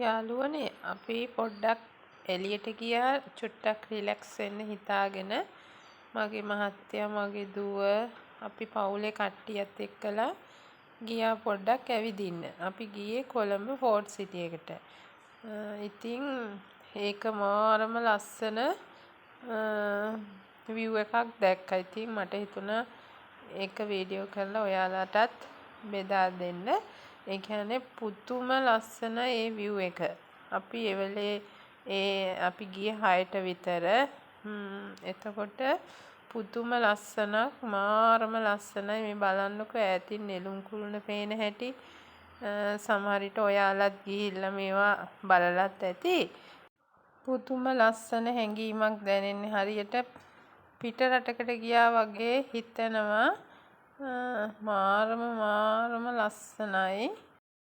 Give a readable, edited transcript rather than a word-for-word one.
යාළුවනේ අපි පොඩ්ඩක් එළියට ගියා චුට්ටක් රිලැක්ස් වෙන්න හිතාගෙන මගේ මහත්තයා මගේ දුව අපි පවුලේ කට්ටියත් එක්කලා ගියා පොඩ්ඩක් ඇවිදින්න. අපි ගියේ කොළඹ ෆෝර්ට් සිටි එකට. ඉතින් ඒක මාරම ලස්සන view එකක් දැක්කා. ඉතින් මට හිතුණා ඒක වීඩියෝ කරලා ඔයාලටත් බෙදා දෙන්න. ඒ කියන්නේ පුදුම ලස්සන ඒ view එක. අපි අපි ගියේ 6ට විතර. එතකොට පුදුම ලස්සනක් මාරම ලස්සනයි. මේ බලන්නකෝ ඈතින් නෙළුම් කුරුණ පේන හැටි. සමහර විට ඔයාලත් ගිහිල්ලා මේවා බලලත් ඇති. පුදුම ලස්සන හැඟීමක් දැනෙන්නේ හරියට පිට රටකට ගියා වගේ හිතෙනවා. මාරම ලස්සනයි.